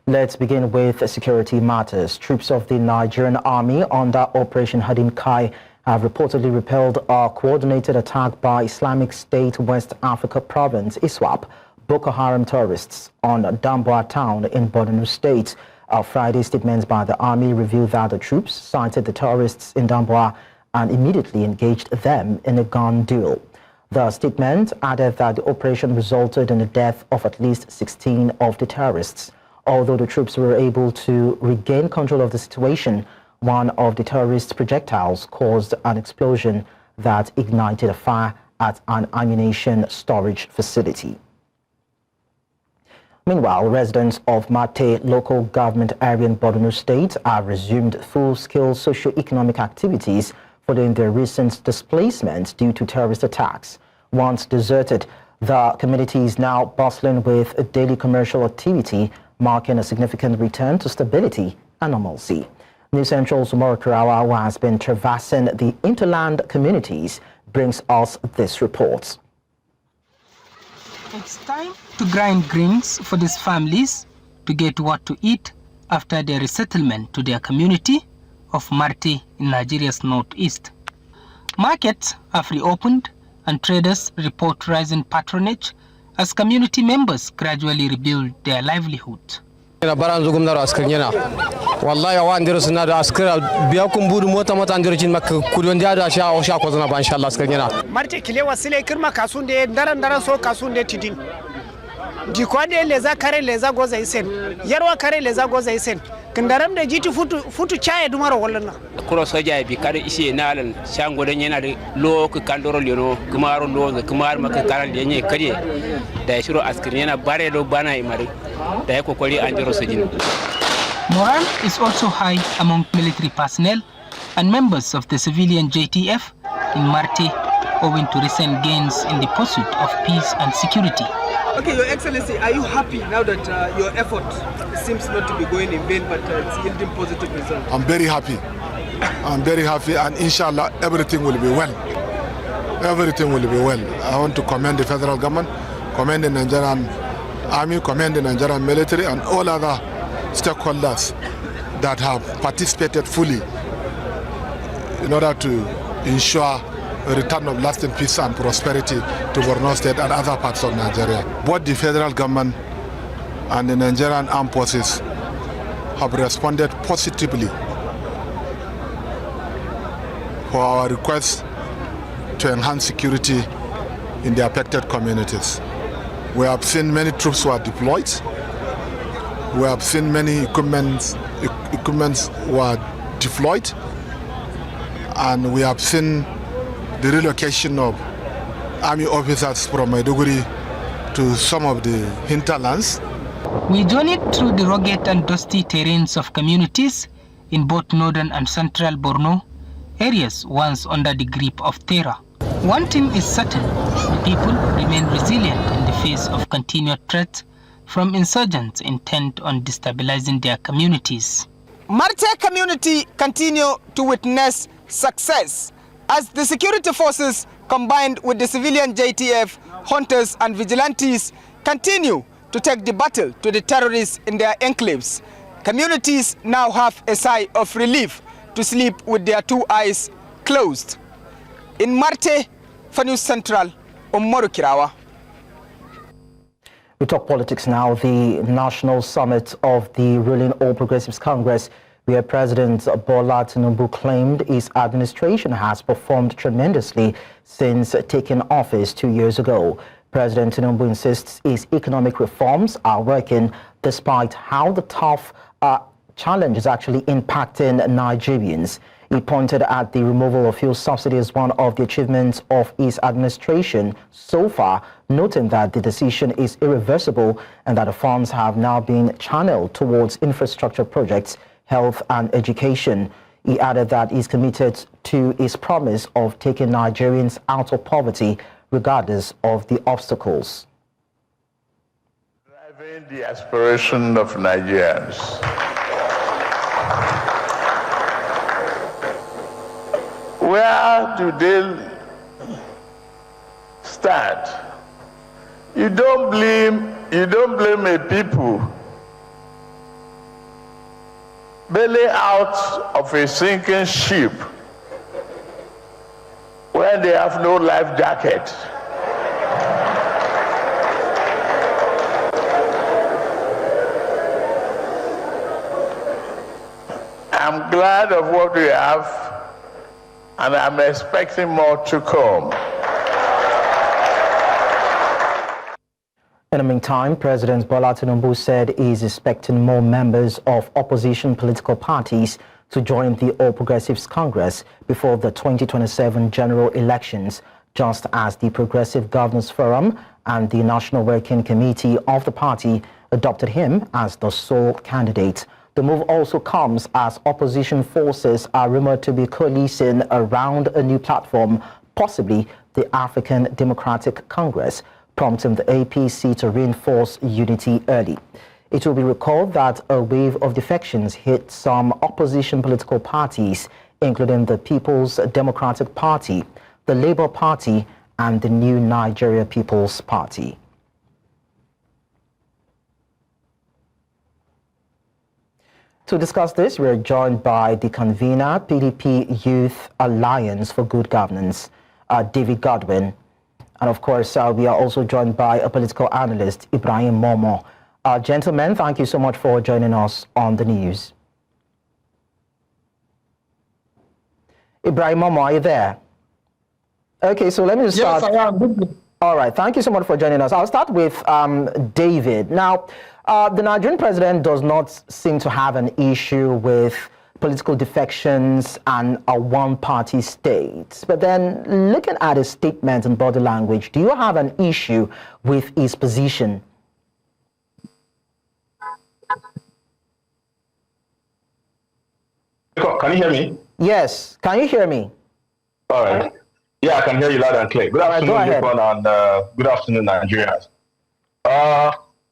Let's begin with security matters. Troops of the Nigerian Army under Operation Hadin Kai have reportedly repelled a coordinated attack by Islamic State West Africa Province, ISWAP, Boko Haram terrorists on Damboa town in Borno State. A Friday statement by the Army revealed that the troops sighted the terrorists in Damboa and immediately engaged them in a gun duel. The statement added that the operation resulted in the death of at least 16 of the terrorists. Although the troops were able to regain control of the situation, one of the terrorist projectiles caused an explosion that ignited a fire at an ammunition storage facility. Meanwhile, residents of Mate local government area in Borno State have resumed full-scale socio-economic activities following their recent displacement due to terrorist attacks. Once deserted, the community is now bustling with a daily commercial activity, marking a significant return to stability and normalcy. News Central's Karawa, who has been traversing the interland communities, brings us this report. It's time to grind greens for these families to get what to eat after their resettlement to their community of Marte in Nigeria's northeast. Markets have reopened and traders report rising patronage as community members gradually rebuild their livelihood. Wallahi awan dero suna da askar biya kun budu mota andero jin makka kudon da sha o sha ko zana ba inshallah askar yana marte kile wasile kirma kasun de daran so kasun de tidin di ko de leza kare leza goza isen yarwa kare leza goza isen kindaram da jiti futu chaye dumaro wallana kuro soja bi kare ishe nalan shango dan yana da lo ku kandoro leno kumaro lo kumar maka karan da yanye kare da shiro askar yana bare do bana imare da ya kokori andero sojin. Morale is also high among military personnel and members of the civilian JTF in Marte, owing to recent gains in the pursuit of peace and security. Okay, Your Excellency, are you happy now that your effort seems not to be going in vain, but it's yielding positive results? I'm very happy. I'm very happy, and inshallah, everything will be well. Everything will be well. I want to commend the federal government, commend the Nigerian Army, commend the Nigerian military, and all other stakeholders that have participated fully in order to ensure a return of lasting peace and prosperity to Borno State and other parts of Nigeria. Both the federal government and the Nigerian armed forces have responded positively for our request to enhance security in the affected communities. We have seen many troops who are deployed. We have seen many equipments were deployed, and we have seen the relocation of army officers from Maiduguri to some of the hinterlands. We journeyed through the rugged and dusty terrains of communities in both northern and central Borno, areas once under the grip of terror. One thing is certain, the people remain resilient in the face of continued threats from insurgents intent on destabilizing their communities. Marte community continue to witness success as the security forces combined with the civilian JTF, hunters and vigilantes continue to take the battle to the terrorists in their enclaves. Communities now have a sigh of relief to sleep with their two eyes closed. In Marte, for News Central, Karawa. We talk politics now. The national summit of the ruling All Progressives Congress, where President Bola Tinubu claimed his administration has performed tremendously since taking office 2 years ago. President Tinubu insists his economic reforms are working despite how the tough challenge is actually impacting Nigerians. He pointed at the removal of fuel subsidy as one of the achievements of his administration so far, noting that the decision is irreversible and that the funds have now been channeled towards infrastructure projects, health and education. He added that he's committed to his promise of taking Nigerians out of poverty regardless of the obstacles. Driving the aspiration of Nigerians. Where do they start? You don't blame a people bailing out of a sinking ship when they have no life jacket. I'm glad of what we have, and I'm expecting more to come. In the meantime, President Bola Tinubu said he is expecting more members of opposition political parties to join the All Progressives Congress before the 2027 general elections, just as the Progressive Governors Forum and the National Working Committee of the party adopted him as the sole candidate. The move also comes as opposition forces are rumored to be coalescing around a new platform, possibly the African Democratic Congress, prompting the APC to reinforce unity early. It will be recalled that a wave of defections hit some opposition political parties, including the People's Democratic Party, the Labour Party, and the New Nigeria People's Party. To discuss this, we are joined by the convener, PDP Youth Alliance for Good Governance, David Godwin. And of course, we are also joined by a political analyst, Ibrahim Momo. Gentlemen, thank you so much for joining us on the news. Ibrahim Momo, are you there? Okay, so let me start. Yes, I am. All right, thank you so much for joining us. I'll start with David. Now, the Nigerian president does not seem to have an issue with political defections and a one-party state. But then, looking at his statement and body language, do you have an issue with his position? Can you hear me? Yes. Can you hear me? All right. Yeah, I can hear you loud and clear. Good afternoon, everyone, and good afternoon, Nigerians.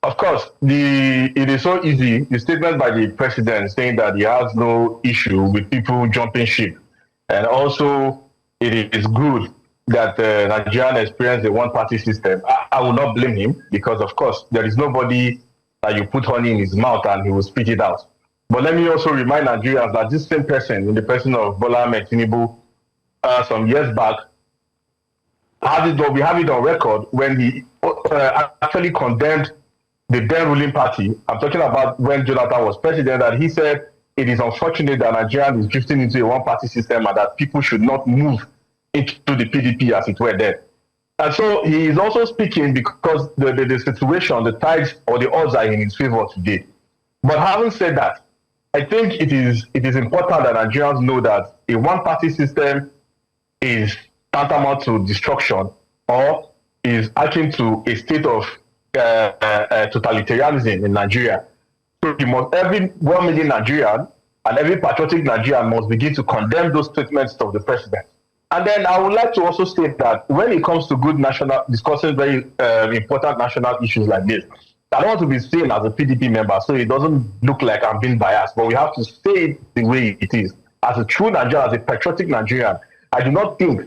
Of course, it is so easy. The statement by the president saying that he has no issue with people jumping ship, and also it is good that Nigeria experienced a one-party system. I will not blame him because, of course, there is nobody that you put honey in his mouth and he will spit it out. But let me also remind Nigerians that this same person, in the person of Bola Ahmed Tinubu, some years back, we have it on record when he actually condemned the then ruling party. I'm talking about when Jonathan was president, that he said it is unfortunate that Nigeria is drifting into a one-party system and that people should not move into the PDP as it were then. And so he is also speaking because the situation, the tides or the odds are in his favor today. But having said that, I think it is important that Nigerians know that a one-party system is tantamount to destruction or is akin to a state of totalitarianism in Nigeria. So every well-meaning Nigerian and every patriotic Nigerian must begin to condemn those statements of the president. And then I would like to also state that when it comes to discussing very important national issues like this, I don't want to be seen as a PDP member, so it doesn't look like I'm being biased, but we have to say it the way it is. As a true Nigerian, as a patriotic Nigerian, I do not think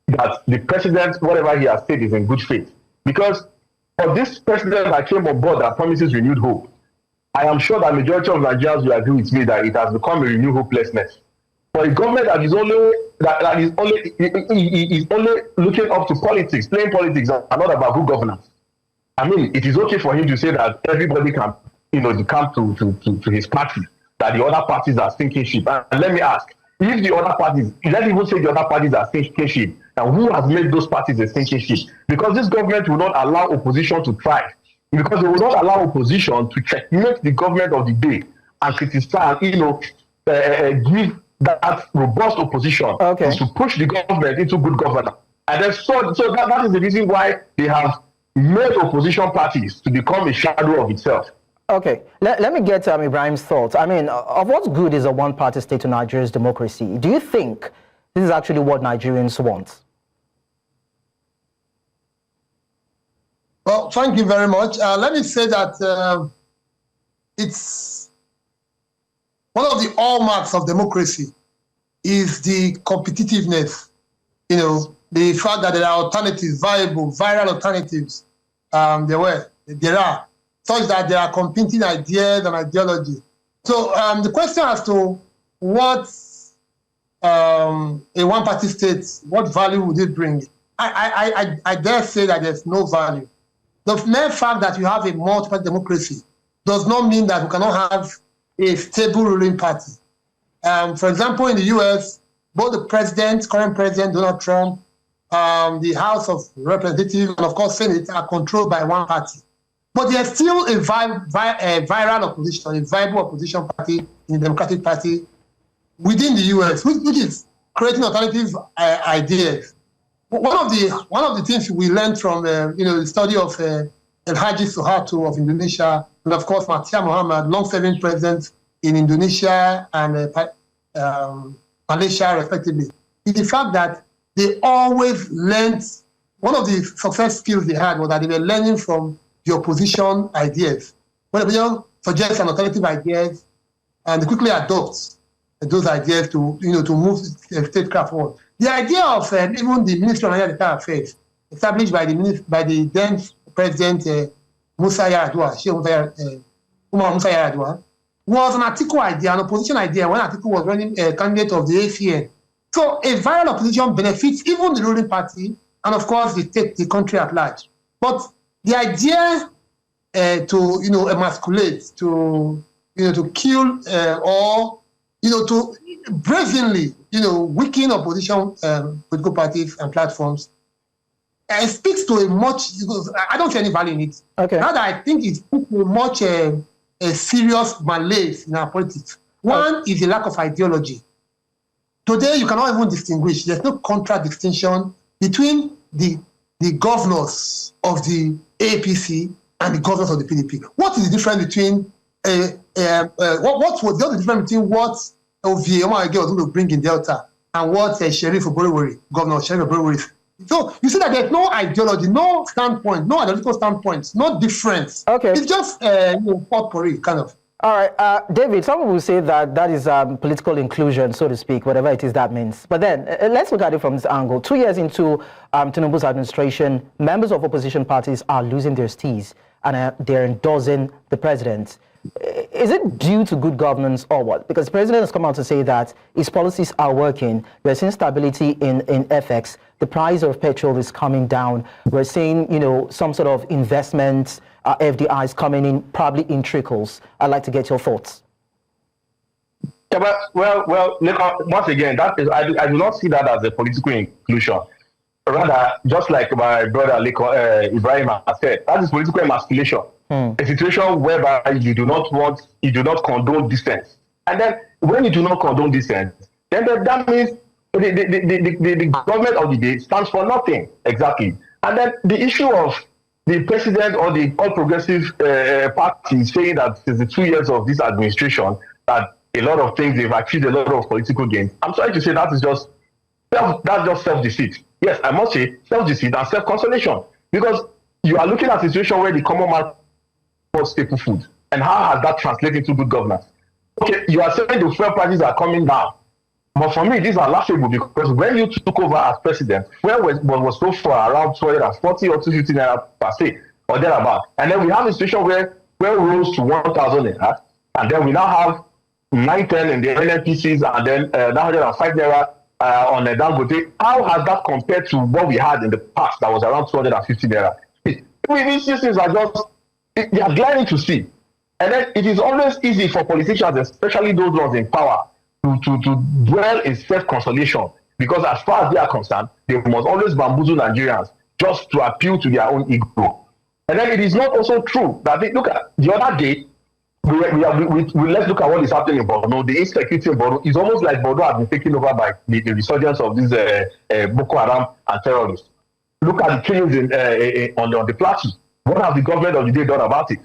that the president, whatever he has said, is in good faith. Because for this president that came on board that promises renewed hope, I am sure that majority of Nigerians will agree with me that it has become a renewed hopelessness. For a government that is only looking up to politics, playing politics, and not about good governance. I mean, it is okay for him to say that everybody can, come to his party, that the other parties are sinking ship. And let me ask, if the other parties, let's even say the other parties are sinking ship, and who has made those parties a sinking ship? Because this government will not allow opposition to thrive. Because they will not allow opposition to checkmate the government of the day and criticize, give that robust opposition to push the government into good governance. And then so that is the reason why they have made opposition parties to become a shadow of itself. Okay, let me get Ibrahim's thoughts. I mean, of what good is a one-party state to Nigeria's democracy? Do you think this is actually what Nigerians want? Well, thank you very much. Let me say that it's one of the hallmarks of democracy is the competitiveness, the fact that there are alternatives, viable, viral alternatives. There are, such that there are competing ideas and ideology. So the question as to what a one-party state, what value would it bring? I dare say that there's no value. The mere fact that you have a multi-party democracy does not mean that we cannot have a stable ruling party. For example, in the US, both the president, current president Donald Trump, the House of Representatives, and of course Senate are controlled by one party. But there's still a viral opposition, a viable opposition party in the Democratic Party within the US, which is creating alternative ideas. One of the things we learned from the study of El Haji Suharto of Indonesia, and of course Mahathir Mohamad, long-serving president in Indonesia and Malaysia, respectively, is the fact that they always learned. One of the success skills they had was that they were learning from the opposition ideas. When the opposition suggests an alternative ideas, and they quickly adopt those ideas to move statecraft forward. The idea of even the Ministry of Nigerian Affairs, established by the then President Musa Yar'Adua, was an Atiku idea, an opposition idea, when Atiku was running a candidate of the ACN. So a viral opposition benefits even the ruling party and, of course, the country at large. But the idea to emasculate, to kill or to brazenly weaken opposition political parties and platforms speaks to a much. I don't see any value in it. Okay. Rather, I think it speaks to much a serious malaise in our politics. One is the lack of ideology. Today, you cannot even distinguish. There's no contradistinction between the governors of the APC and the governors of the PDP. What is the difference between what was the other difference between what Ovie Omoagege was going to bring in Delta and what Sheriff Oborowori, Governor Sheriff Oborowori? So you see that there's no ideology, no standpoint, no ideological standpoints, no difference. Okay. It's just potpourri, kind of. All right, David, some people say that is political inclusion, so to speak, whatever it is that means. But then, let's look at it from this angle. 2 years into Tinubu's administration, members of opposition parties are losing their stees and they're endorsing the president. Is it due to good governance or what? Because the president has come out to say that his policies are working. We're seeing stability in FX. The price of petrol is coming down. We're seeing, some sort of investments, FDIs coming in, probably in trickles. I'd like to get your thoughts. Yeah, but, well, once again, I do not see that as a political inclusion. Rather, just like my brother Ibrahim has said, that is political emasculation. A situation whereby you do not condone dissent. And then when you do not condone dissent, then that means the government of the day stands for nothing, exactly. And then the issue of the president or the All Progressive Party saying that since the 2 years of this administration that a lot of things, they've achieved a lot of political gains. I'm sorry to say that is just self-deceit. Yes, I must say self-deceit and self-consolation, because you are looking at a situation where the common man wants staple food, and how has that translated into good governance? Okay, you are saying the fuel prices are coming down, but for me these are laughable, because when you took over as president, fuel was so far around 240 or 250 naira per se or thereabout, and then we have a situation where rose to 1,000 naira, and then we now have 910 in the NNPCs, and then 905 naira on the Dangote. How has that compared to what we had in the past that was around 250 naira? These systems are just, they are glaring to see. And then it is always easy for politicians, especially those ones in power, to dwell in self-consolation, because as far as they are concerned, they must always bamboozle Nigerians just to appeal to their own ego. And then it is not also true that look at the other day, let's look at what is happening in Borno. The insecurity in Borno is almost like Borno has been taken over by the resurgence of these Boko Haram and terrorists. Look at the killings on the plateau. What has the government of the day done about it?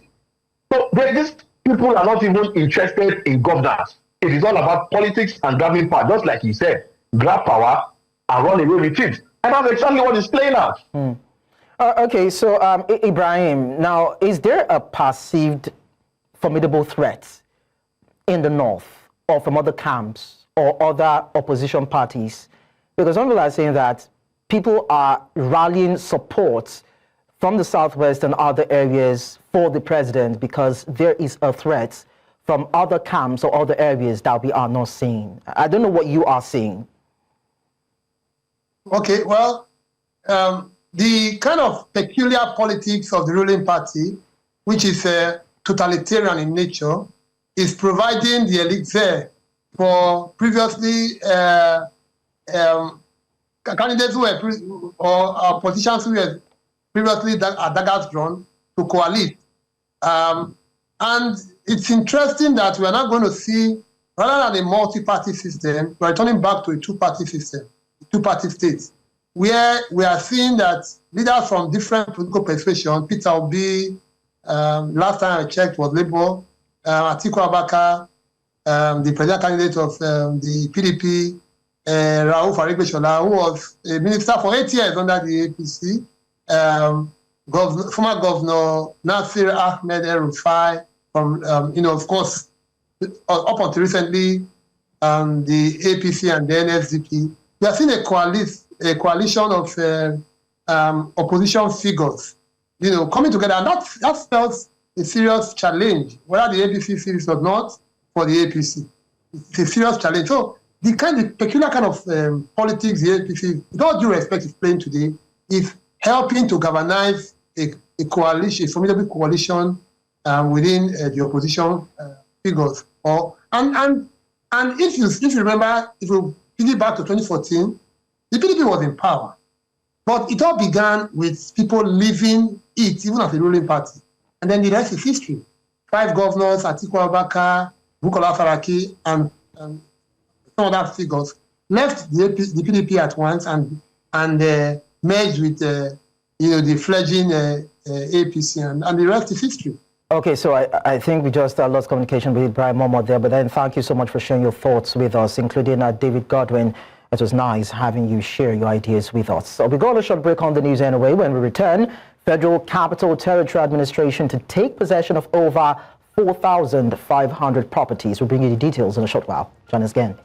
So these people are not even interested in governance. It is all about politics and grabbing power, just like he said, grab power and run away with it. And that's exactly what is playing out. Okay, so Ibrahim, now is there a perceived formidable threat in the north or from other camps or other opposition parties? Because some people are saying that people are rallying support from the southwest and other areas for the president because there is a threat from other camps or other areas that we are not seeing? I don't know what you are seeing. Okay, well, the kind of peculiar politics of the ruling party, which is totalitarian in nature, is providing the elite there for previously candidates who were or politicians who were previously daggers drawn to coalesce. And it's interesting that we are not going to see, rather than a multi-party system, we're returning back to a two-party system, two-party state, where we are seeing that leaders from different political persuasion, Peter Obi, last time I checked was Labour, Atiku Abubakar, the president candidate of the PDP, Rauf Aregbesola, who was a minister for 8 years under the APC, former Governor Nasir Ahmed El-Rufai, from, of course, up until recently, the APC and the NSDP. We are seeing a coalition of opposition figures, coming together, and that spells a serious challenge, whether the APC sees or not, for the APC. It's a serious challenge. So the peculiar kind of politics the APC, with all due respect, is playing today, is helping to galvanize a coalition, a formidable coalition within the opposition figures. And if you remember, if you pivot back to 2014, the PDP was in power, but it all began with people leaving it, even as a ruling party. And then the rest is history. 5 governors, Atiku Abubakar, Bukola Saraki, and some other figures left the PDP at once and merged with the fledgling APC, and the rest is history. Okay, so I think we just lost communication with Brian Momo there, but then thank you so much for sharing your thoughts with us, including David Godwin. It was nice having you share your ideas with us. So we got a short break on the news anyway. When we return, Federal Capital Territory Administration to take possession of over 4,500 properties. We'll bring you the details in a short while. Join us again.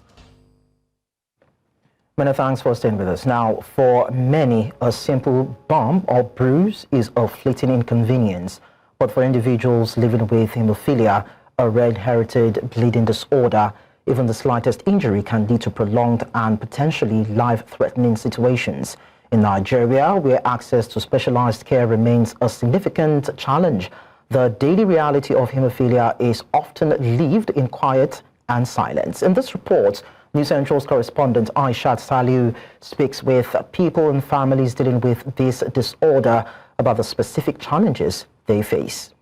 Many thanks for staying with us. Now, for many, a simple bump or bruise is a fleeting inconvenience. But for individuals living with hemophilia, a rare inherited bleeding disorder, even the slightest injury can lead to prolonged and potentially life-threatening situations. In Nigeria, where access to specialized care remains a significant challenge, the daily reality of hemophilia is often lived in quiet and silence. In this report, News Central's correspondent Aishat Saliu speaks with people and families dealing with this disorder about the specific challenges they face.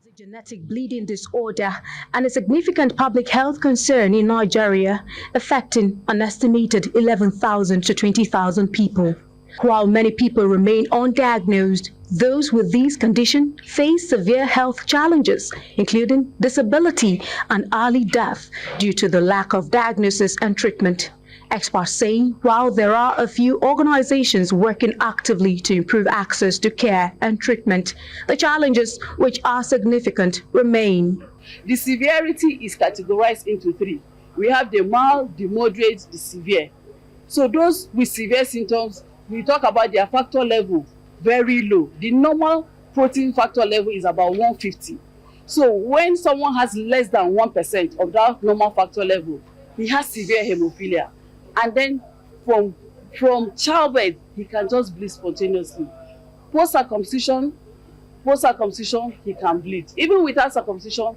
The genetic bleeding disorder and a significant public health concern in Nigeria, affecting an estimated 11,000 to 20,000 people. While many people remain undiagnosed, those with these conditions face severe health challenges, including disability and early death due to the lack of diagnosis and treatment. Experts saying while there are a few organizations working actively to improve access to care and treatment, the challenges, which are significant, remain. The severity is categorized into 3. We have the mild, the moderate, the severe. So those with severe symptoms, we talk about their factor level very low. The normal protein factor level is about 150. So when someone has less than 1% of that normal factor level, he has severe hemophilia. And then from childbirth, he can just bleed spontaneously. Post-circumcision, he can bleed. Even without circumcision,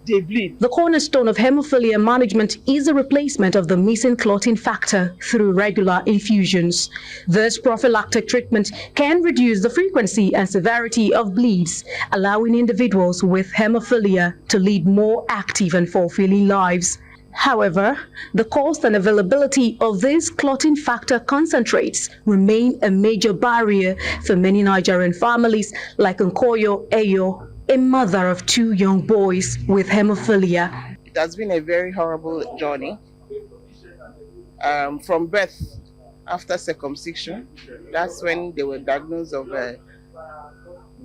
they bleed. The cornerstone of hemophilia management is the replacement of the missing clotting factor through regular infusions. This prophylactic treatment can reduce the frequency and severity of bleeds, allowing individuals with hemophilia to lead more active and fulfilling lives. However, the cost and availability of these clotting factor concentrates remain a major barrier for many Nigerian families like Nkoyo Eyo, a mother of 2 young boys with hemophilia. It has been a very horrible journey. From birth, after circumcision, that's when they were diagnosed of a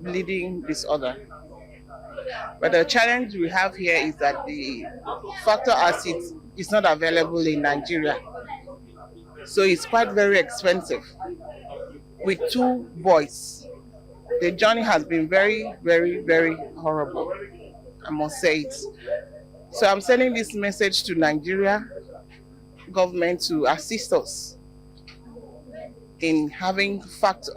bleeding disorder. But the challenge we have here is that the factor acid is not available in Nigeria. So it's quite very expensive. With 2 boys, the journey has been very, very, very horrible. I must say it. So I'm sending this message to Nigeria government to assist us in having factor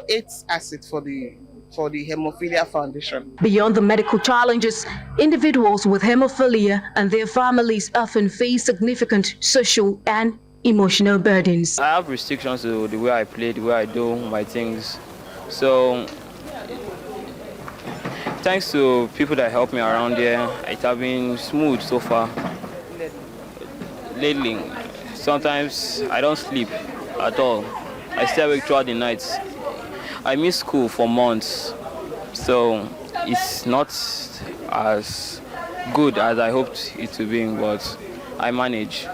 8 asset for the Hemophilia Foundation. Beyond the medical challenges, individuals with hemophilia and their families often face significant social and emotional burdens. I have restrictions to the way I play, the way I do my things. So, thanks to people that help me around here, it has been smooth so far. Lately, sometimes I don't sleep at all. I stay awake throughout the night. I miss school for months, so it's not as good as I hoped it to be, but I manage.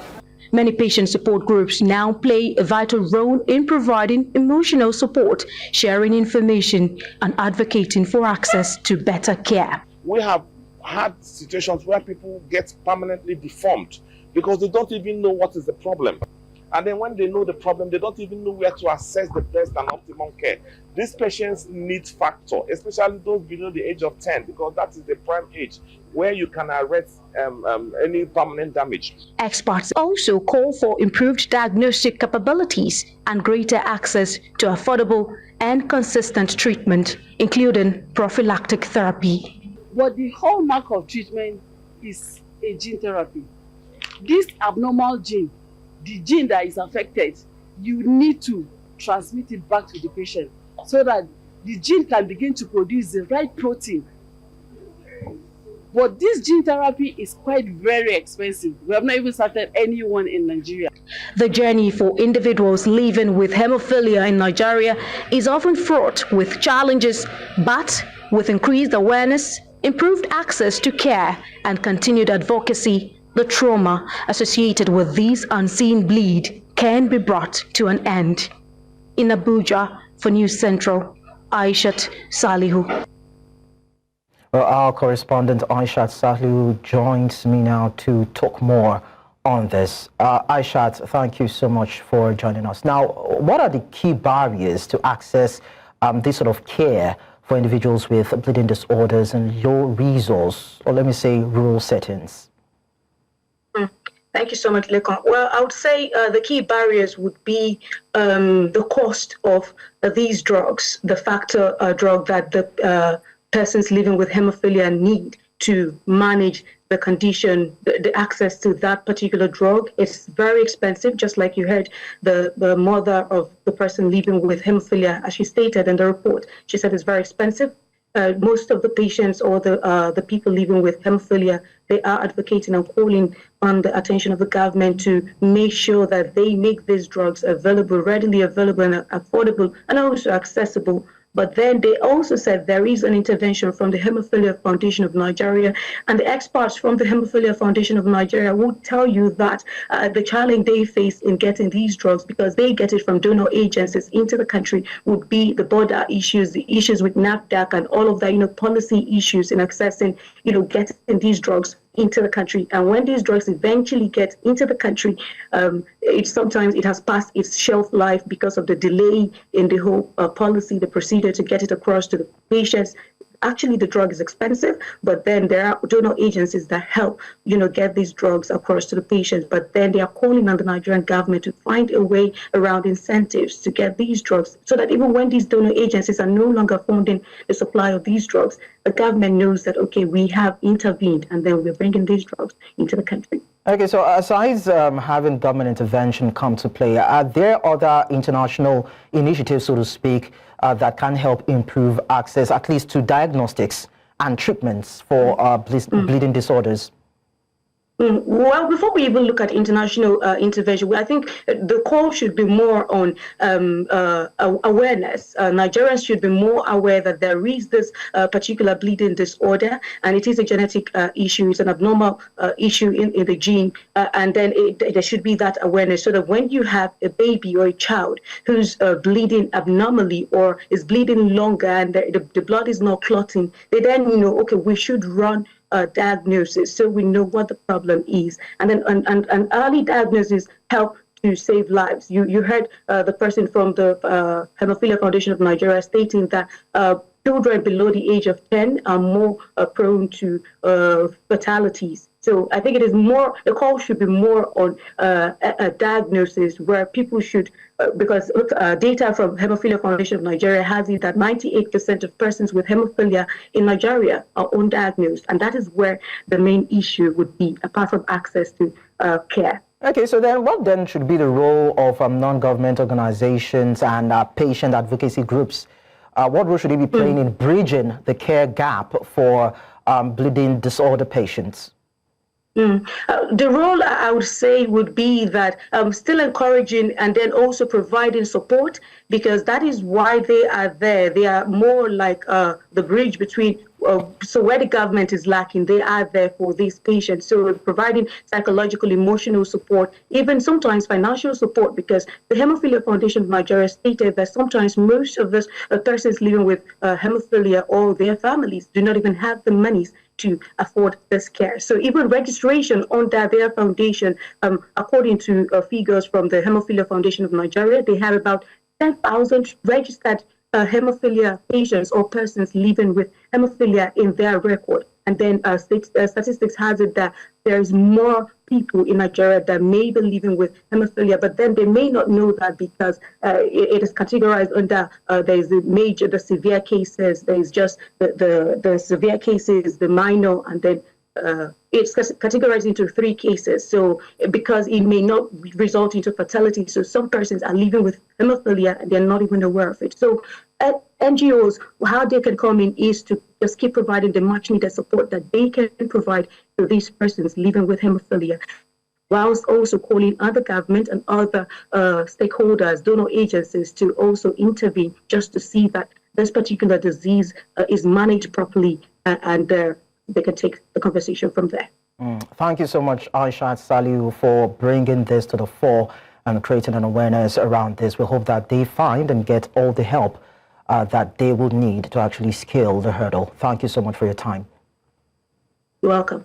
Many patient support groups now play a vital role in providing emotional support, sharing information, and advocating for access to better care. We have had situations where people get permanently deformed because they don't even know what is the problem. And then when they know the problem, they don't even know where to assess the best and optimum care. These patients need factor, especially those below the age of 10, because that is the prime age where you can arrest any permanent damage. Experts also call for improved diagnostic capabilities and greater access to affordable and consistent treatment, including prophylactic therapy. But the hallmark of treatment is a gene therapy. This abnormal gene, the gene that is affected, you need to transmit it back to the patient so that the gene can begin to produce the right protein. But this gene therapy is quite very expensive. We have not even started anyone in Nigeria. The journey for individuals living with hemophilia in Nigeria is often fraught with challenges, but with increased awareness, improved access to care, and continued advocacy, the trauma associated with these unseen bleed can be brought to an end. In Abuja, for News Central, Aishat Salihu. Well, our correspondent Aishat Salihu joins me now to talk more on this. Aishat, thank you so much for joining us. Now, what are the key barriers to access this sort of care for individuals with bleeding disorders in low resource, or let me say rural settings? Thank you so much, Lekon. Well, I would say the key barriers would be the cost of these drugs, the factor drug that the persons living with hemophilia need to manage the condition, the access to that particular drug. It's very expensive, just like you heard the mother of the person living with hemophilia, as she stated in the report. She said it's very expensive. Most of the patients or the people living with hemophilia, they are advocating and calling on the attention of the government to make sure that they make these drugs available, readily available and affordable, and also accessible. But then they also said there is an intervention from the Hemophilia Foundation of Nigeria, and the experts from the Hemophilia Foundation of Nigeria will tell you that the challenge they face in getting these drugs, because they get it from donor agencies into the country, would be the border issues, the issues with NAFDAC and all of that, policy issues in accessing, getting these drugs into the country. And when these drugs eventually get into the country, sometimes it has passed its shelf life because of the delay in the whole policy, the procedure to get it across to the patients. Actually, the drug is expensive, but then there are donor agencies that help, get these drugs across to the patients. But then they are calling on the Nigerian government to find a way around incentives to get these drugs, so that even when these donor agencies are no longer funding the supply of these drugs, the government knows that, okay, we have intervened, and then we're bringing these drugs into the country. Okay, so aside having government intervention come to play, are there other international initiatives, so to speak, that can help improve access, at least to diagnostics and treatments for bleeding disorders? Well, before we even look at international intervention, I think the call should be more on awareness. Nigerians should be more aware that there is this particular bleeding disorder, and it is a genetic issue. It's an abnormal issue in the gene, and then there should be that awareness, so that when you have a baby or a child who's bleeding abnormally or is bleeding longer and the blood is not clotting, they then know, okay, we should run diagnosis, so we know what the problem is, and then an early diagnosis help to save lives. You heard the person from the Hemophilia Foundation of Nigeria stating that children below the age of 10 are more prone to fatalities. So I think it is more, the call should be more on a diagnosis where people should, because data from Hemophilia Foundation of Nigeria has it that 98% of persons with hemophilia in Nigeria are undiagnosed. And that is where the main issue would be, apart from access to care. Okay, so then what then should be the role of non-government organizations and patient advocacy groups? What role should they be playing in bridging the care gap for bleeding disorder patients? The role, I would say, would be that still encouraging and then also providing support, because that is why they are there. They are more like the bridge between, so where the government is lacking, they are there for these patients. So providing psychological, emotional support, even sometimes financial support, because the Hemophilia Foundation of Nigeria stated that sometimes most of those persons living with hemophilia or their families do not even have the monies to afford this care. So even registration under their foundation, according to figures from the Hemophilia Foundation of Nigeria, they have about 10,000 registered hemophilia patients or persons living with hemophilia in their record. And then statistics has it that there's more people in Nigeria that may be living with hemophilia, but then they may not know that because it is categorized under there's the severe cases, there's just the severe cases, the minor, and then it's categorized into 3 cases. So because it may not result into fatality, so some persons are living with hemophilia and they're not even aware of it. So NGOs, how they can come in is to just keep providing the much needed support that they can provide to these persons living with hemophilia, whilst also calling other government and other stakeholders, donor agencies to also intervene just to see that this particular disease is managed properly and they can take the conversation from there. Thank you so much, Aishat Saliu, for bringing this to the fore and creating an awareness around this. We hope that they find and get all the help that they will need to actually scale the hurdle. Thank you so much for your time. You're welcome.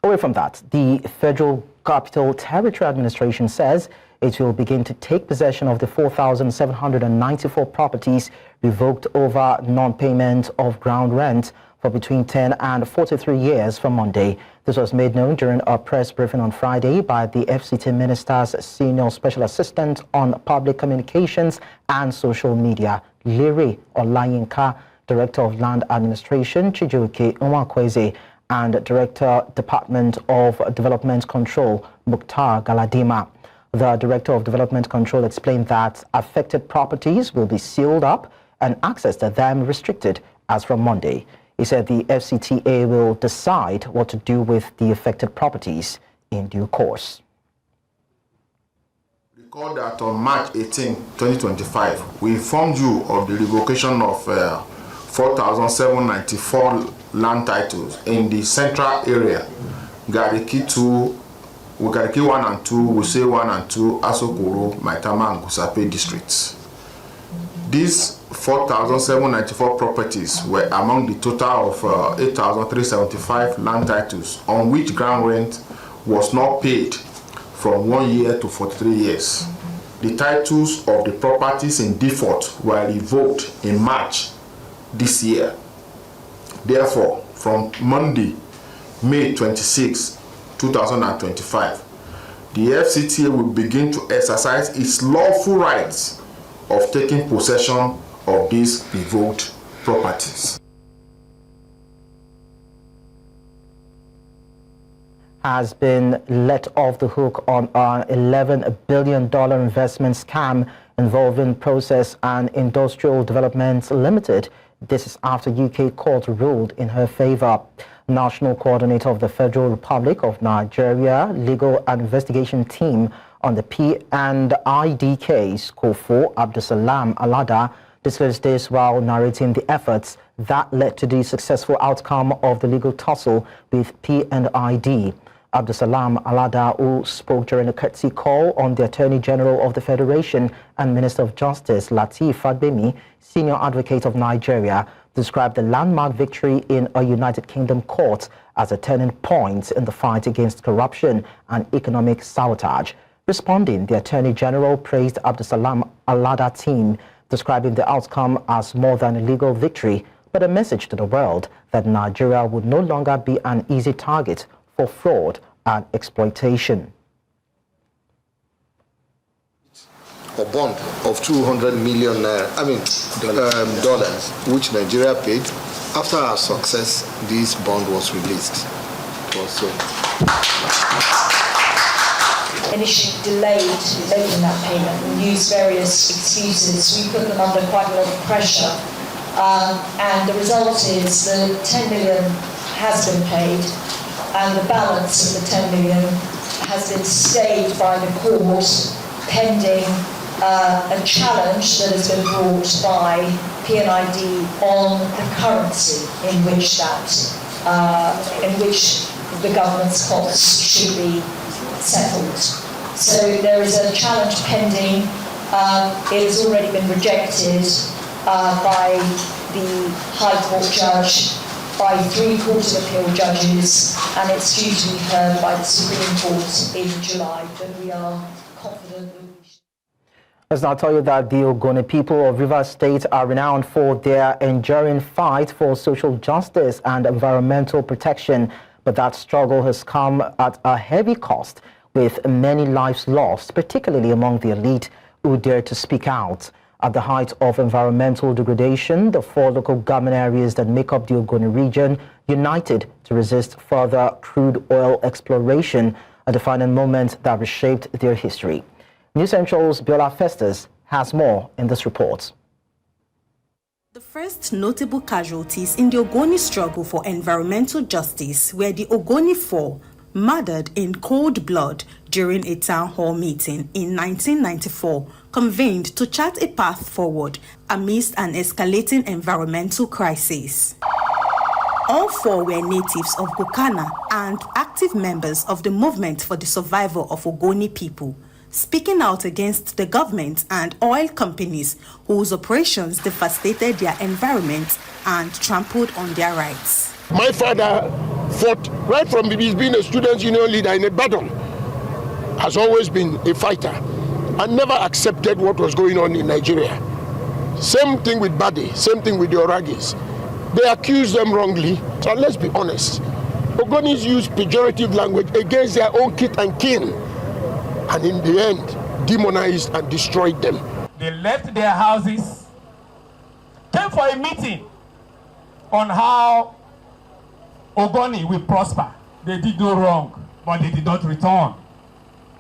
Away from that, the Federal Capital Territory Administration says it will begin to take possession of the 4,794 properties revoked over non-payment of ground rent for between 10 and 43 years from Monday. This was made known during a press briefing on Friday by the FCT Minister's Senior Special Assistant on Public Communications and Social Media, Liri Olayinka, Director of Land Administration, Chijuke Nwakweze, and Director, Department of Development Control, Mukhtar Galadima. The Director of Development Control explained that affected properties will be sealed up and access to them restricted as from Monday. He said the FCTA will decide what to do with the affected properties in due course. Recall that on March 18, 2025, we informed you of the revocation of 4,794 land titles in the central area, Gariki 2, Gariki 1 and 2, Wuse 1 and 2, Asokoro, Maitama and Gusape districts. These 4,794 properties were among the total of 8,375 land titles on which ground rent was not paid from 1 year to 43 years. The titles of the properties in default were revoked in March this year. Therefore, from Monday, May 26, 2025, the FCTA will begin to exercise its lawful rights of taking possession of these revoked properties. Has been let off the hook on an $11 billion investment scam involving Process and Industrial Development Limited. This is after UK court ruled in her favor. National Coordinator of the Federal Republic of Nigeria Legal and Investigation Team on the P&ID case, Kofu Abdusalam Alada, disclosed this while narrating the efforts that led to the successful outcome of the legal tussle with P&ID. Abdusalam Alada, who spoke during a courtesy call on the Attorney General of the Federation and Minister of Justice Lateef Fagbemi, Senior Advocate of Nigeria, described the landmark victory in a United Kingdom court as a turning point in the fight against corruption and economic sabotage. Responding, the Attorney General praised Abdusalam Alada's team describing the outcome as more than a legal victory, but a message to the world that Nigeria would no longer be an easy target for fraud and exploitation. A bond of $200 million, dollars, which Nigeria paid. After our success, this bond was released. Also, initially delayed making that payment and used various excuses. We put them under quite a lot of pressure, and the result is the 10 million has been paid, and the balance of the 10 million has been stayed by the court pending a challenge that has been brought by PNID on the currency in which the government's costs should be settled. So there is a challenge pending. It has already been rejected by the High Court judge, by 3 Court of Appeal judges, and it's due to be heard by the Supreme Court in July. But we are confident that Let's now tell you that the Agoni people of Rivers State are renowned for their enduring fight for social justice and environmental protection, but that struggle has come at a heavy cost, with many lives lost, particularly among the elite who dare to speak out. At the height of environmental degradation, the 4 local government areas that make up the Agoni region united to resist further crude oil exploration, a defining moment that reshaped their history. News Central's Biola Festus has more in this report. The first notable casualties in the Ogoni struggle for environmental justice were the Ogoni 4, murdered in cold blood during a town hall meeting in 1994, convened to chart a path forward amidst an escalating environmental crisis. All 4 were natives of Gokana and active members of the movement for the survival of Ogoni people, speaking out against the government and oil companies whose operations devastated their environment and trampled on their rights. My father fought right from being a student union leader in Ibadan, has always been a fighter and never accepted what was going on in Nigeria. Same thing with Bade, same thing with the Oragis. They accuse them wrongly, so let's be honest. Ogonis use pejorative language against their own kith and kin, and in the end, demonized and destroyed them. They left their houses, came for a meeting on how Ogoni will prosper. They did no wrong, but they did not return.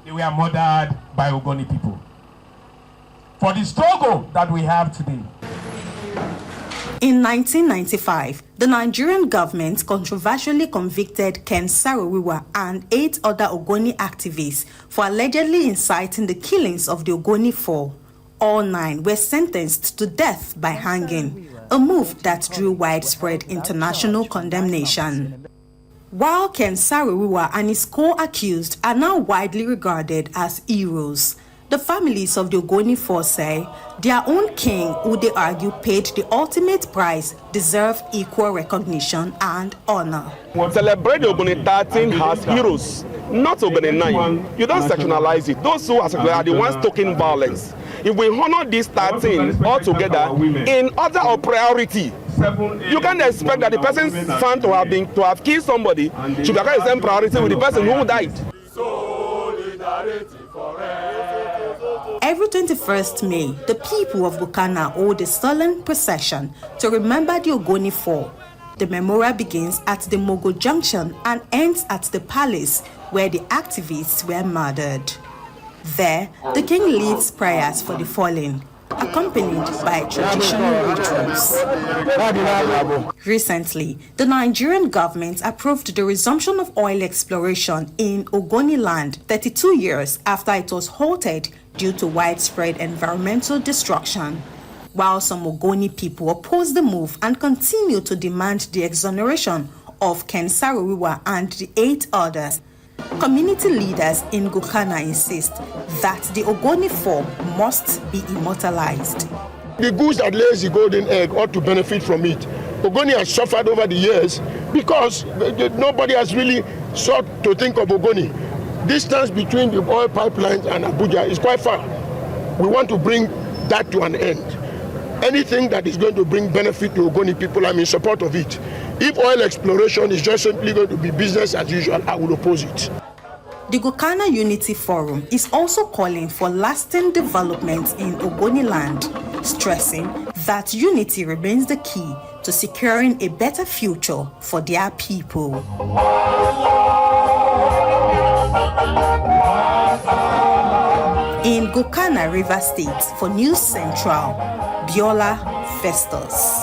They were murdered by Ogoni people. For the struggle that we have today. In 1995, the Nigerian government controversially convicted Ken Saro-Wiwa and 8 other Ogoni activists for allegedly inciting the killings of the Ogoni 4. All 9 were sentenced to death by hanging, a move that drew widespread international condemnation. While Ken Saro-Wiwa and his co-accused are now widely regarded as heroes, the families of the Ogoni 4 say their own king, who they argue paid the ultimate price, deserve equal recognition and honor. Celebrate the Ogoni 13 as heroes, not Ogoni 9. You don't sectionalize it. Those who are the ones toking violence. If we honor these 13 altogether in order of priority, you can't expect that the person's son to have killed somebody should be the same priority with the person who died. Every 21st May, the people of Gokana hold a solemn procession to remember the Ogoni 4. The memorial begins at the Mogo Junction and ends at the palace where the activists were murdered. There, the king leads prayers for the fallen, accompanied by traditional rituals. Recently, the Nigerian government approved the resumption of oil exploration in Ogoni land 32 years after it was halted due to widespread environmental destruction. While some Ogoni people oppose the move and continue to demand the exoneration of Ken Saro-Wiwa and the 8 others, community leaders in Gokana insist that the Ogoni 4 must be immortalized. The goose that lays the golden egg ought to benefit from it. Ogoni has suffered over the years because nobody has really sought to think of Ogoni. Distance between the oil pipelines and Abuja is quite far. We want to bring that to an end. anything that is going to bring benefit to Ogoni people, I'm in support of it. If oil exploration is just simply going to be business as usual, I will oppose it. The Gokana Unity Forum is also calling for lasting development in Ogoni land, stressing that unity remains the key to securing a better future for their people. In Gokana, River State, for News Central, Biola Festus.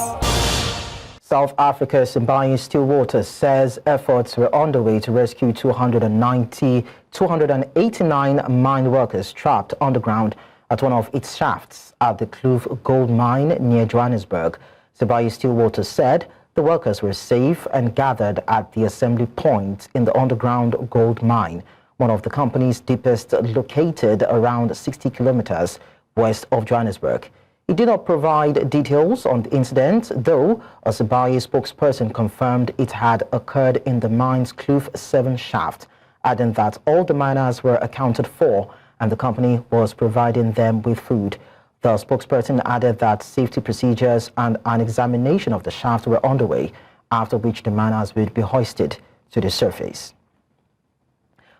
South Africa's Zimbabwe-Stillwater says efforts were underway to rescue 289 mine workers trapped underground at one of its shafts at the Kloof gold mine near Johannesburg. Zimbabwe-Stillwater said the workers were safe and gathered at the assembly point in the underground gold mine, one of the company's deepest, located around 60 kilometers west of Johannesburg. He did not provide details on the incident, though a Zimbabwe spokesperson confirmed it had occurred in the mine's Kloof 7 shaft, adding that all the miners were accounted for and the company was providing them with food. The spokesperson added that safety procedures and an examination of the shaft were underway, after which the miners would be hoisted to the surface.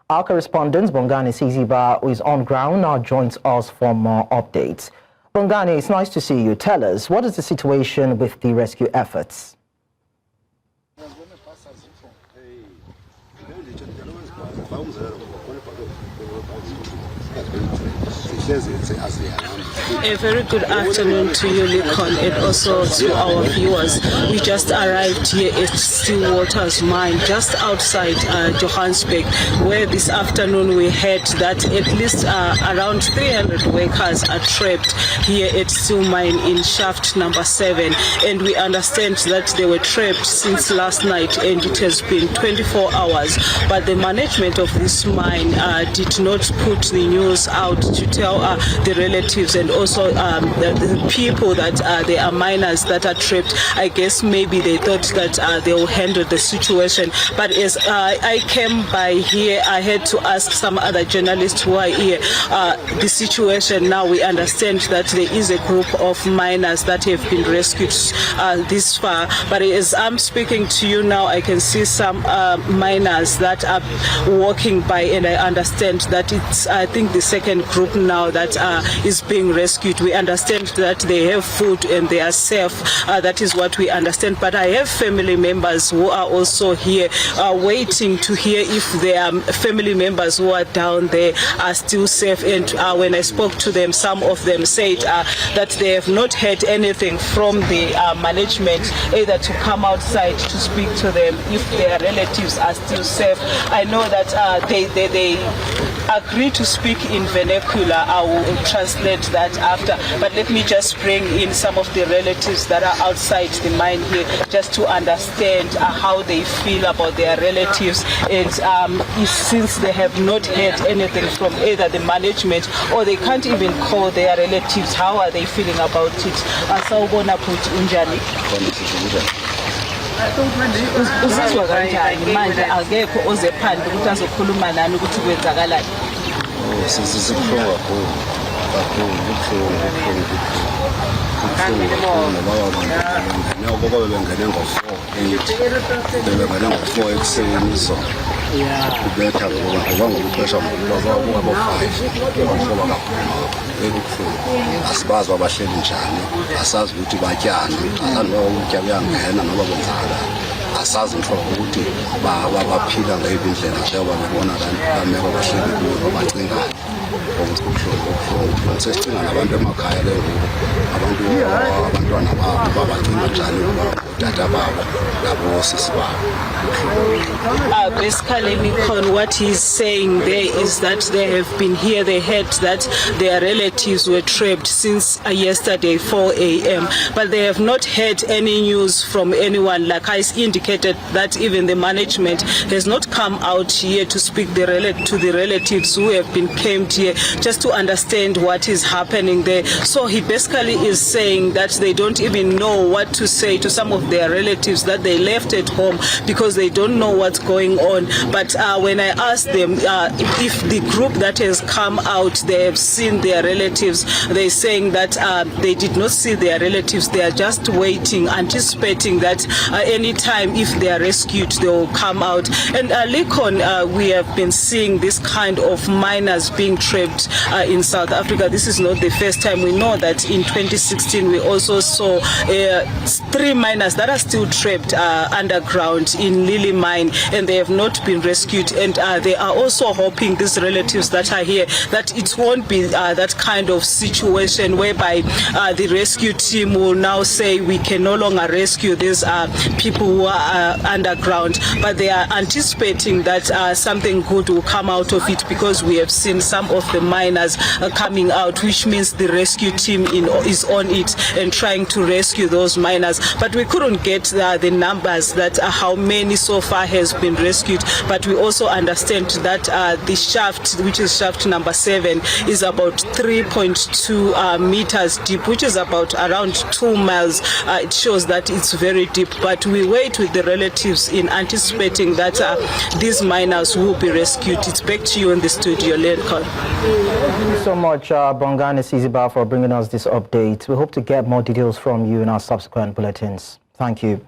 Our correspondent, Bongani Siziba, who is on ground, now joins us for more updates. Bongani, it's nice to see you. Tell us, what is the situation with the rescue efforts? A very good afternoon to you, Lincoln, and also to our viewers. We just arrived here at Stillwater's mine, just outside Johannesburg, where this afternoon we heard that at least around 300 workers are trapped here at Still Mine in shaft number 7. And we understand that they were trapped since last night, and it has been 24 hours. But the management of this mine did not put the news out to tell the relatives and also the people that they are miners that are trapped. I guess maybe they thought that they will handle the situation. But as I came by here, I had to ask some other journalists who are here the situation. Now we understand that there is a group of miners that have been rescued this far. But as I'm speaking to you now, I can see some miners that are walking by, and I understand that it's, I think, the second group now that is being rescued. We understand that they have food and they are safe. That is what we understand. But I have family members who are also here waiting to hear if their family members who are down there are still safe. And when I spoke to them, some of them said that they have not heard anything from the management, either to come outside to speak to them if their relatives are still safe. I know that they agree to speak in vernacular. I will translate that after, but let me just bring in some of the relatives that are outside the mine here, just to understand how they feel about their relatives. And since they have not heard anything from either the management or they can't even call their relatives, how are they feeling about it? Sawubona futhi unjani? Uzizwa kanjani manje akekho oze phandle ukuthi azokhuluma nani ukuthi kwenzakalani? Sisibuhlungu kakhulu bengene ngo-4 ekuseni so kubetha ngoba ngokuxesha ngabo-5 kakhulu asibazi babahleli njani, asazi ukuthi batyani, asazi noba ukutya kuyangena noba kwenzakala, asazi nhlobo ukuthi baphila ngeyiphi indlela njengoba bebona bameko bahleli kuyo bacingayo. Sesicinga nabantu emakhaya le ngoku abantwana babo babacinga njani utata babo nabo sisi babo. Basically, Nikon, what he's saying there is that they have been here. They heard that their relatives were trapped since yesterday 4 a.m. But they have not heard any news from anyone. Like I indicated, that even the management has not come out here to speak to the relatives who have been camped here, just to understand what is happening there. So he basically is saying that they don't even know what to say to some of of their relatives that they left at home because they don't know what's going on. But when I asked them if the group that has come out, they have seen their relatives, they're saying that they did not see their relatives. They are just waiting, anticipating that anytime if they are rescued, they will come out. And Likon, we have been seeing this kind of miners being trapped in South Africa. This is not the first time. We know that in 2016 we also saw 3 miners that are still trapped underground in Lily Mine, and they have not been rescued. And they are also hoping, these relatives that are here, that it won't be that kind of situation whereby the rescue team will now say we can no longer rescue these people who are underground, but they are anticipating that something good will come out of it, because we have seen some of the miners coming out, which means the rescue team is on it and trying to rescue those miners. But we couldn't get the numbers that how many so far has been rescued. But we also understand that the shaft, which is shaft number 7, is about 3.2 meters deep, which is about around 2 miles. It shows that it's very deep. But we wait with the relatives in anticipating that these miners will be rescued. It's back to you in the studio, Lincoln. Thank you so much, Bongani Siziba, for bringing us this update. We hope to get more details from you in our subsequent bulletins. Thank you.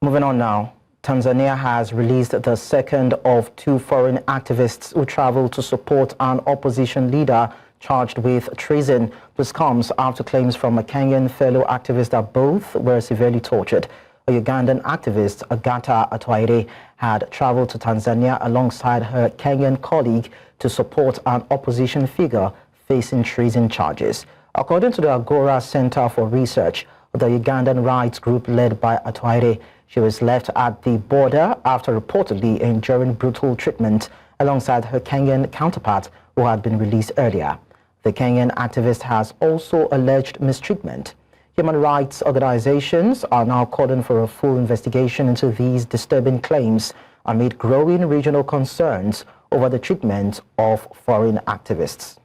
Moving on now. Tanzania has released the second of 2 foreign activists who traveled to support an opposition leader charged with treason. This comes after claims from a Kenyan fellow activist that both were severely tortured. A Ugandan activist, Agatha Atwaire, had traveled to Tanzania alongside her Kenyan colleague to support an opposition figure facing treason charges. According to the Agora Center for Research, the Ugandan rights group led by Atwaire, she was left at the border after reportedly enduring brutal treatment alongside her Kenyan counterpart, who had been released earlier. The Kenyan activist has also alleged mistreatment. Human rights organizations are now calling for a full investigation into these disturbing claims amid growing regional concerns over the treatment of foreign activists.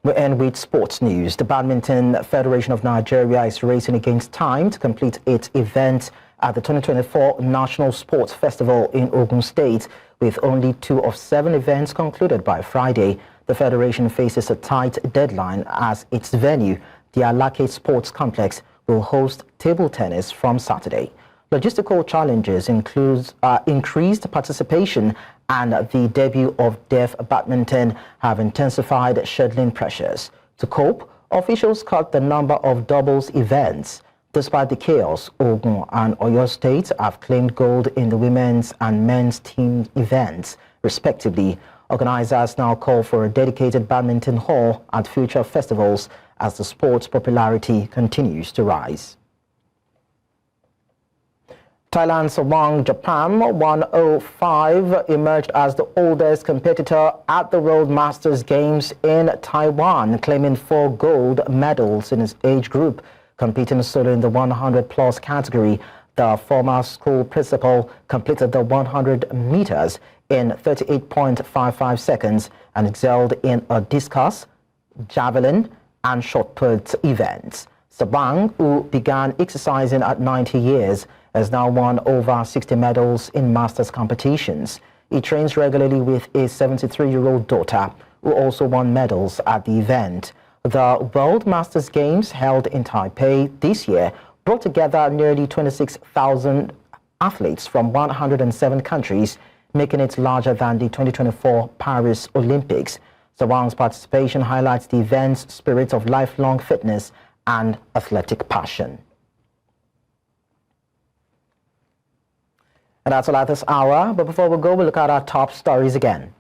We end with sports news. The Badminton Federation of Nigeria is racing against time to complete its event at the 2024 National Sports Festival in Ogun State, with only 2 of 7 events concluded by Friday. The federation faces a tight deadline as its venue, the Alake Sports Complex, will host table tennis from Saturday. Logistical challenges include increased participation, and the debut of deaf badminton have intensified scheduling pressures. To cope, officials cut the number of doubles events. Despite the chaos, Ogun and Oyo State have claimed gold in the women's and men's team events, respectively. Organizers now call for a dedicated badminton hall at future festivals as the sport's popularity continues to rise. Thailand's Wang Japan 105 emerged as the oldest competitor at the World Masters Games in Taiwan, claiming 4 gold medals in his age group. Competing solo in the 100-plus category, the former school principal completed the 100 meters in 38.55 seconds and excelled in a discus, javelin, and shot put events. Sabang, who began exercising at 90 years, has now won over 60 medals in masters competitions. He trains regularly with his 73-year-old daughter, who also won medals at the event. The World Masters Games held in Taipei this year brought together nearly 26,000 athletes from 107 countries, making it larger than the 2024 Paris Olympics. Zawang's participation highlights the event's spirit of lifelong fitness and athletic passion. And that's all at this hour, but before we go, we'll look at our top stories again.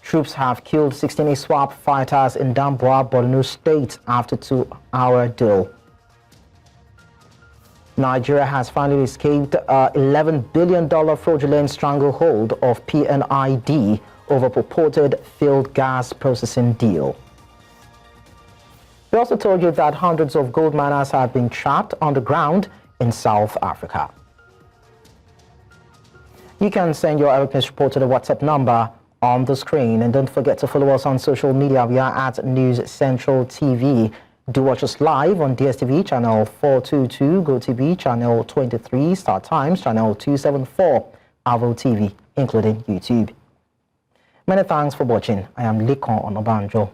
Troops have killed 16 ISWAP fighters in Damboa, Borno State after 2-hour duel. Nigeria has finally escaped $11 billion fraudulent stranglehold of PNID over purported failed gas processing deal. We also told you that hundreds of gold miners have been trapped underground in South Africa. You can send your eyewitness report to the WhatsApp number on the screen, and don't forget to follow us on social media. We are at News Central TV. Do watch us live on DSTV channel 422, GoTV channel 23, Star Times channel 274, Avo TV, including YouTube. Many thanks for watching. I am Likon Onobanjo.